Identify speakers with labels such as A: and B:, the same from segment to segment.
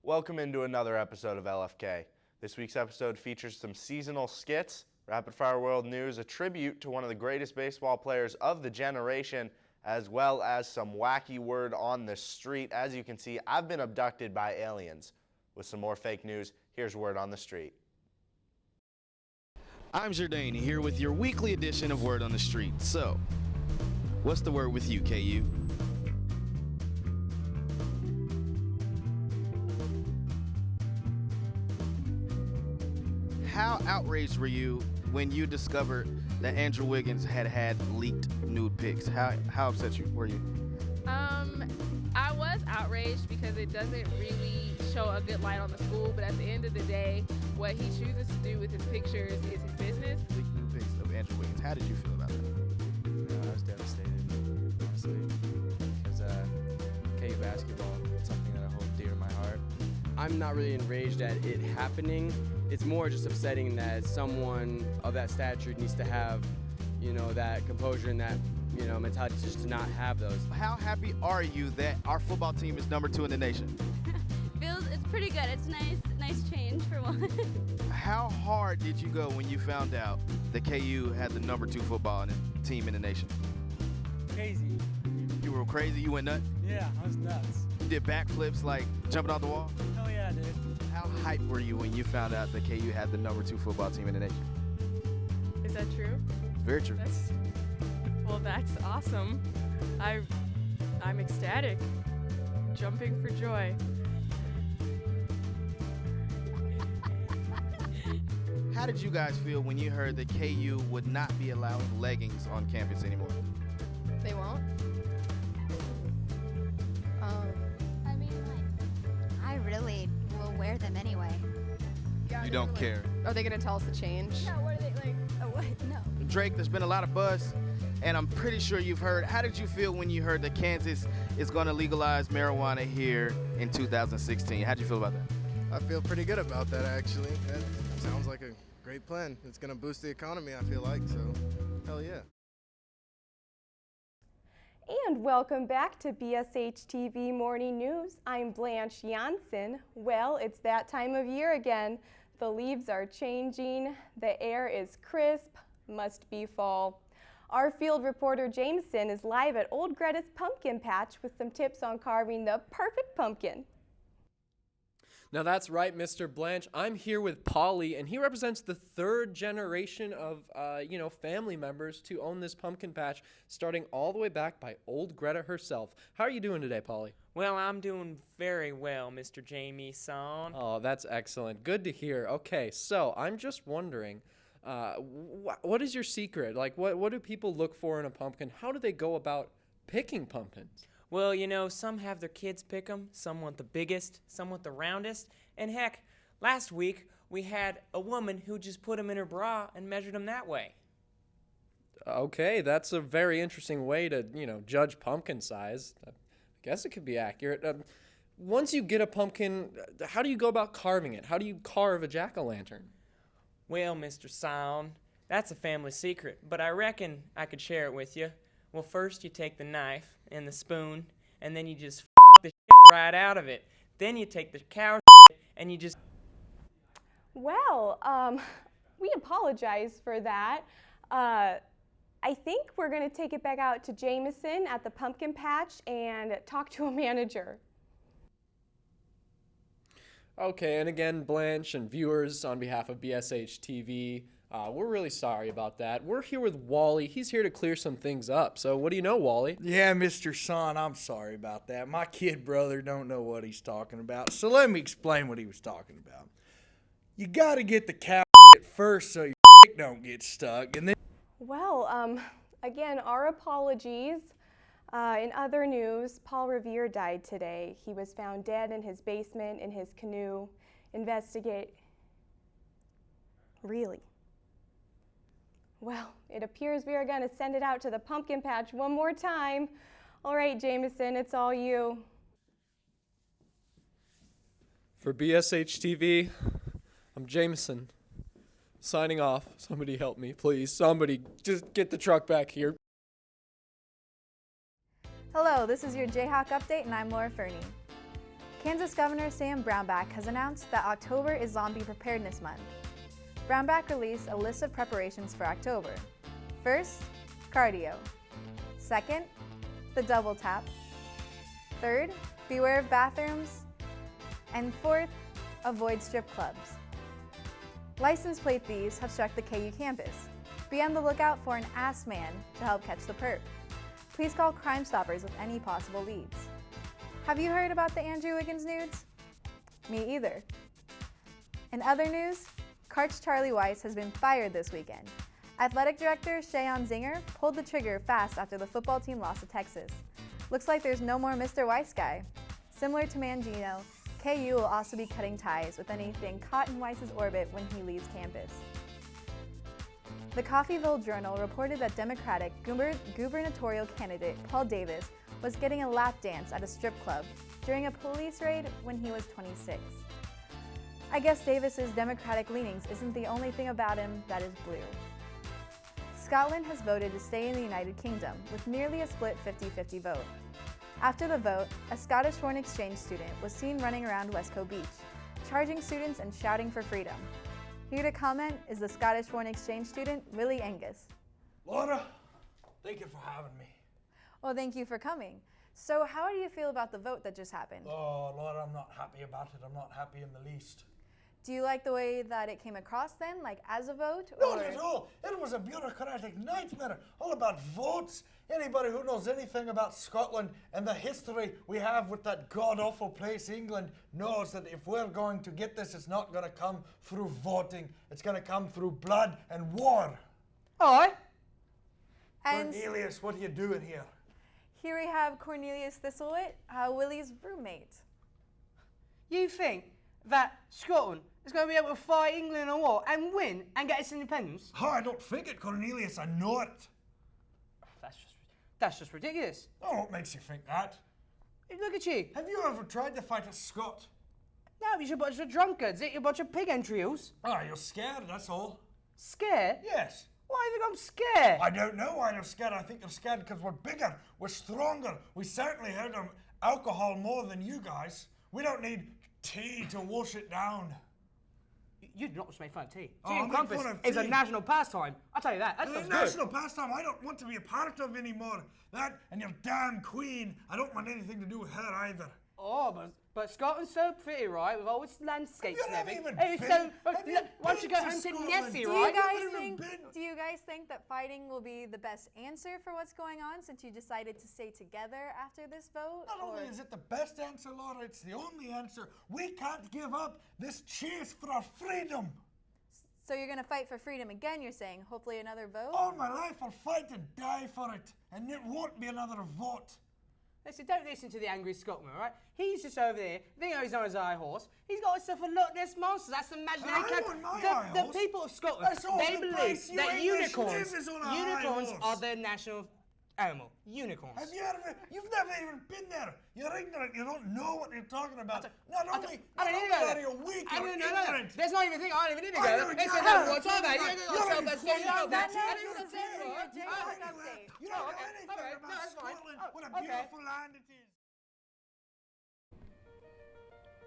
A: Welcome into another episode of LFK. This week's episode features some seasonal skits, rapid fire world news, a tribute to one of the greatest baseball players of the generation, as well as some wacky word on the street. As you can see, I've been abducted by aliens. With some more fake news, here's word on the street.
B: I'm Jourdain here with your weekly edition of Word on the Street. So, what's the word with you, KU? How outraged were you when you discovered that Andrew Wiggins had leaked nude pics? How upset were you?
C: I was outraged because it doesn't really show a good light on the school, but at the end of the day, what he chooses to do with his pictures is his business.
B: Leaked nude pics of Andrew Wiggins. How did you feel about that?
D: I was devastated, honestly, because KU basketball is something that I hold dear to my heart.
E: I'm not really enraged at it happening. It's more just upsetting that someone of that stature needs to have, that composure and that, mentality just to not have those.
B: How happy are you that our football team is number 2 in the nation?
F: It's pretty good. It's nice change for one.
B: How hard did you go when you found out that KU had the number 2 football team in the nation?
G: Crazy.
B: You were crazy? You went nuts?
G: Yeah, I was nuts.
B: You did backflips like jumping off the wall?
G: Hell yeah, dude.
B: How hyped were you when you found out that KU had the number 2 football team in the nation?
C: Is that true?
B: It's very true.
C: That's awesome. I'm ecstatic, jumping for joy.
B: How did you guys feel when you heard that KU would not be allowing leggings on campus anymore?
C: They won't?
F: I really will wear them anyway.
C: Yeah,
B: You don't care.
C: Are they going to tell us to change?
F: No, what are they like? Oh, what? No.
B: Drake, there's been a lot of buzz, and I'm pretty sure you've heard. How did you feel when you heard that Kansas is going to legalize marijuana here in 2016? How did you feel about that?
H: I feel pretty good about that, actually. That sounds like a great plan. It's going to boost the economy, I feel like, so hell yeah.
I: And welcome back to BSH TV Morning News. I'm Blanche Janssen. Well, it's that time of year again. The leaves are changing, the air is crisp, must be fall. Our field reporter Jameson is live at Old Greta's pumpkin patch with some tips on carving the perfect pumpkin.
J: Now that's right, Mr. Blanche. I'm here with Polly, and he represents the third generation of, family members to own this pumpkin patch, starting all the way back by Old Greta herself. How are you doing today, Polly?
K: Well, I'm doing very well, Mr. Jamie-san.
J: Oh, that's excellent. Good to hear. Okay, so I'm just wondering, what is your secret? Like, what do people look for in a pumpkin? How do they go about picking pumpkins?
K: Well, some have their kids pick them, some want the biggest, some want the roundest, and heck, last week we had a woman who just put them in her bra and measured them that way.
J: Okay, that's a very interesting way to, judge pumpkin size. I guess it could be accurate. Once you get a pumpkin, how do you go about carving it? How do you carve a jack-o'-lantern?
K: Well, Mr. Sound, that's a family secret, but I reckon I could share it with you. Well, first you take the knife and the spoon, and then you just the right out of it. Then you take the cow and you just...
I: Well, we apologize for that. I think we're going to take it back out to Jameson at the pumpkin patch and talk to a manager.
J: Okay, and again, Blanche and viewers, on behalf of BSH TV, we're really sorry about that. We're here with Wally. He's here to clear some things up. So what do you know, Wally?
G: Yeah, Mr. Son, I'm sorry about that. My kid brother don't know what he's talking about, so let me explain what he was talking about. You got to get the cow first so your don't get stuck, and then...
I: Well, again, our apologies. In other news, Paul Revere died today. He was found dead in his basement in his canoe. Really? Well, it appears we are going to send it out to the pumpkin patch one more time. All right, Jameson, it's all you.
J: For BSH TV, I'm Jameson. Signing off. Somebody help me, please. Somebody just get the truck back here.
L: Hello, this is your Jayhawk update, and I'm Laura Fernie. Kansas Governor Sam Brownback has announced that October is Zombie Preparedness Month. Brownback released a list of preparations for October. First, cardio. Second, the double tap. Third, beware of bathrooms. And fourth, avoid strip clubs. License plate thieves have struck the KU campus. Be on the lookout for an ass man to help catch the perp. Please call Crime Stoppers with any possible leads. Have you heard about the Andrew Wiggins nudes? Me either. In other news, Karch Charlie Weiss has been fired this weekend. Athletic director Shayon Zinger pulled the trigger fast after the football team lost to Texas. Looks like there's no more Mr. Weiss guy. Similar to Mangino, KU will also be cutting ties with anything caught in Weiss's orbit when he leaves campus. The Coffeyville Journal reported that Democratic gubernatorial candidate Paul Davis was getting a lap dance at a strip club during a police raid when he was 26. I guess Davis's Democratic leanings isn't the only thing about him that is blue. Scotland has voted to stay in the United Kingdom with nearly a split 50-50 vote. After the vote, a Scottish foreign exchange student was seen running around Westcote Beach, charging students and shouting for freedom. Here to comment is the Scottish foreign exchange student, Willie Angus.
G: Laura, thank you for having me.
L: Well, thank you for coming. So how do you feel about the vote that just happened?
G: Oh, Laura, I'm not happy about it. I'm not happy in the least.
L: Do you like the way that it came across then, like as a vote?
G: Not at all. It was a bureaucratic nightmare, all about votes. Anybody who knows anything about Scotland and the history we have with that god-awful place, England, knows that if we're going to get this, it's not going to come through voting. It's going to come through blood and war.
M: Aye.
L: And
G: Cornelius, what are you doing here?
L: here we have Cornelius Thistlewit, Willie's roommate.
M: You think that Scotland is going to be able to fight England in a war and win and get its independence?
G: Oh, I don't think it, Cornelius. I know it.
M: That's just ridiculous.
G: Oh, what makes you think that?
M: Look at you.
G: Have you ever tried to fight a Scot?
M: No, you're a bunch of drunkards. You're a bunch of pig entrails.
G: Oh, you're scared, that's all.
M: Scared?
G: Yes.
M: Why do you think I'm scared?
G: I don't know why you're scared. I think you're scared because we're bigger, we're stronger. We certainly heard of alcohol more than you guys. We don't need tea to wash it down.
M: You do not make fun of tea. Tea
G: Oh,
M: and
G: make
M: crumpets
G: fun of
M: is a
G: tea.
M: national pastime. I'll tell you that. That's
G: It's a national pastime I don't want to be a part of anymore. That and your damn queen. I don't want anything to do with her either.
M: Oh, but Scotland's so pretty, right? With all its landscapes and
G: Have you
M: everything.
G: ever
M: It's
G: been-
M: so.
G: have you
M: Why don't you
G: been
M: go
G: to
M: home to
G: Scotland?
M: Nessie,
G: Do
M: right?
L: Do you guys think that fighting will be the best answer for what's going on since you decided to stay together after this vote?
G: Not only is it the best answer, Laura, it's the only answer. We can't give up this chase for our freedom.
L: So you're going to fight for freedom again, you're saying? Hopefully another vote?
G: All my life I'll fight and die for it. And it won't be another vote.
M: Listen, don't listen to the angry Scotsman, all right? He's just over there, thinking he's on his high horse. He's got himself a Loch Ness monster. That's the imaginary
G: I
M: character.
G: want my high
M: The
G: horse.
M: people of Scotland,
G: That's all
M: they
G: the
M: believe
G: place you
M: that
G: English
M: unicorns,
G: live is on a high
M: unicorns
G: horse.
M: are their national animal. Unicorns.
G: Have you ever? You've never even been there. You're ignorant. You don't know what you're talking about. Not only are you weak, you're ignorant.
M: There's not even a thing. I don't even need to
G: I
M: go
G: know
M: there.
G: exactly
M: It's
G: what
M: another
G: you're
M: one. Talk about it.
G: talking
M: You
G: about.
M: got yourself
G: You're
M: a
L: That
M: station.
L: never was it in your J-Hawk update.
G: You don't know anything about Scotland. What a beautiful land it is.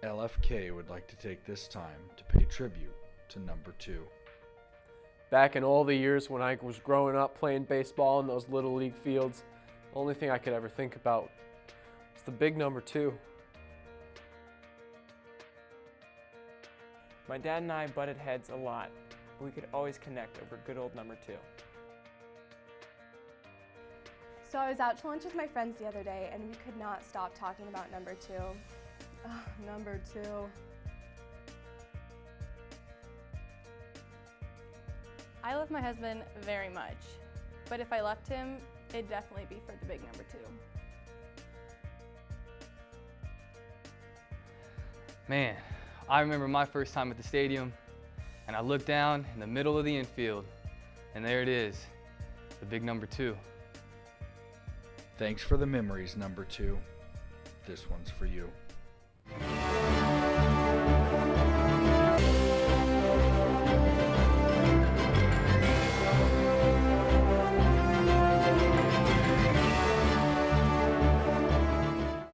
N: LFK would like to take this time to pay tribute to number 2.
J: Back in all the years when I was growing up playing baseball in those little league fields, the only thing I could ever think about was the big number 2.
K: My dad and I butted heads a lot, but we could always connect over good old number 2.
I: So I was out to lunch with my friends the other day, and we could not stop talking about number 2. Number 2. I love my husband very much, but if I left him, it'd definitely be for the big number 2.
O: Man, I remember my first time at the stadium, and I looked down in the middle of the infield, and there it is, the big number 2.
N: Thanks for the memories, number 2. This one's for you.